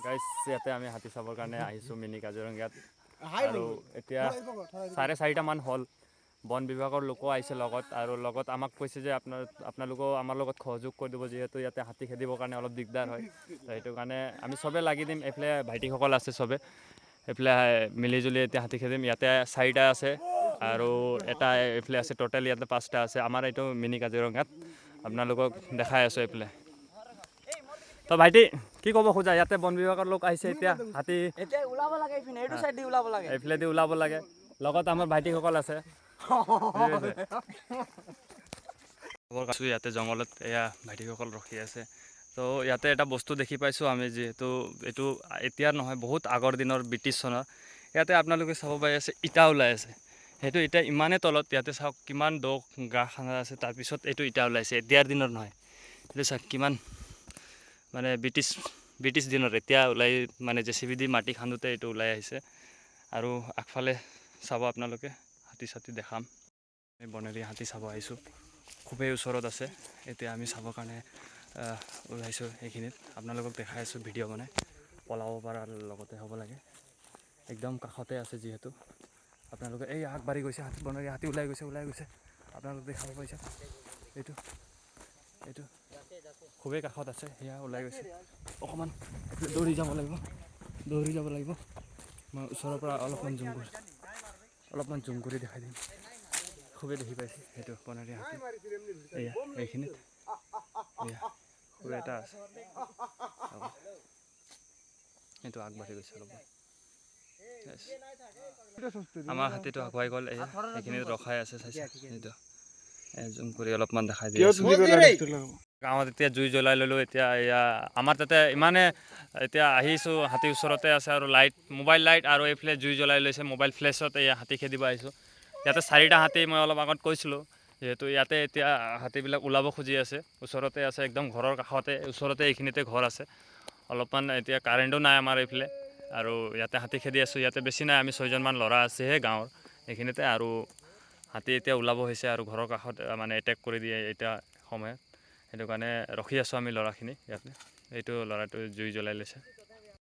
গাইছ ইয়াতে আমি হাতী চাবৰ কাৰণে আহিছোঁ মিনি কাজিৰঙাত আৰু এতিয়া 4:30মান হ'ল বন বিভাগৰ লোকো আহিছে লগত আৰু লগত আমাক কৈছে যে আপোনালোকেও আমাৰ লগত সহযোগ কৰি দিব যিহেতু ইয়াতে হাতী খেদিবৰ কাৰণে অলপ দিগদাৰ হয় সেইটো কাৰণে আমি চবে লাগি দিম এইফালে ভাইটিসকল আছে চবে এইফালে মিলিজুলি এতিয়া হাতী খেদিম ইয়াতে 4টা আছে আৰু এটা এইফালে আছে টোটেল ইয়াতে 5টা আছে আমাৰ এইটো মিনি কাজিৰঙাত আপোনালোকক দেখাই আছোঁ এইফালে তো ভাইটি কি ক'ব খোজা ইয়াতে বন বিভাগৰ লোক আহিছে এতিয়া হাতী এতিয়া ওলাব লাগে ইপিনে এইটো সাইড দি ওলাব লাগে এইফালেদি ওলাব লাগে লগত আমাৰ ভাইটিসকল আছে ইয়াতে জংঘলত এয়া ভাইটিসকল ৰখি আছে তো ইয়াতে এটা বস্তু দেখি পাইছোঁ আমি যিহেতু এইটো এতিয়া নহয় বহুত আগৰ দিনৰ ব্ৰিটিছ চনৰ ইয়াতে আপোনালোকে চাব পাই আছে ইটা ওলাই আছে সেইটো ইটা ইমানেই তলত ইয়াতে চাওক কিমান দ গা খান্দা আছে তাৰপিছত এইটো ইটা ওলাইছে এতিয়াৰ দিনৰ নহয় এইটো চাওক কিমান মানে ব্ৰিটিছ দিনত এতিয়া ওলাই মানে JCB দি মাটি খান্দোতে এইটো ওলাই আহিছে আৰু আগফালে চাব আপোনালোকে হাতী চাতী দেখাম আমি বনেৰী হাতী চাব আহিছোঁ খুবেই ওচৰত আছে এতিয়া আমি চাবৰ কাৰণে ওলাইছোঁ এইখিনিত আপোনালোকক দেখাই আছোঁ ভিডিঅ' বনাই পলাব পৰাৰ লগতে হ'ব লাগে একদম কাষতে আছে যিহেতু আপোনালোকে এই আগবাঢ়ি গৈছে বনেৰী হাতী ওলাই গৈছে আপোনালোকে দেখাব পাইছে এইটো খুবেই কাষত আছে সেয়া ওলাই গৈছে অকণমান দৌৰি যাব লাগিব মই ওচৰৰ পৰা অলপমান জুম কৰি দেখাই দিম খুবেই দেখি পাইছে সেইটো বনেৰী হাতী এয়া এইখিনিত এয়া খুবেই এটা আছে সেইটো আগবাঢ়ি গৈছে অলপ আমাৰ হাতীটো আগুৱাই গ'ল এয়া এইখিনিত ৰখাই আছে চাইছে সেইটো জুম কৰি অলপমান দেখাই দি গাঁৱত এতিয়া জুই জ্বলাই ল'লোঁ এতিয়া এয়া আমাৰ তাতে ইমানে এতিয়া আহিছোঁ হাতীৰ ওচৰতে আছে আৰু মোবাইল লাইট আৰু এইফালে জুই জ্বলাই লৈছে মোবাইল ফ্লেছত এয়া হাতী খেদিব আহিছোঁ ইয়াতে 4টা হাতী মই অলপ আগত কৈছিলোঁ যিহেতু ইয়াতে এতিয়া হাতীবিলাক ওলাব খুজি আছে ওচৰতে আছে একদম ঘৰৰ কাষতে ওচৰতে এইখিনিতে ঘৰ আছে অলপমান এতিয়া কাৰেণ্টো নাই আমাৰ এইফালে আৰু ইয়াতে হাতী খেদি আছোঁ ইয়াতে বেছি নাই আমি 6জনমান ল'ৰা আছেহে গাঁৱৰ এইখিনিতে আৰু হাতী এতিয়া ওলাব হৈছে আৰু ঘৰৰ কাষত মানে এটেক কৰি দিয়ে এতিয়া সময়ত সেইটো কাৰণে ৰখি আছোঁ আমি ল'ৰাখিনি ইয়াতে এইটো ল'ৰাটো জুই জ্বলাই লৈছে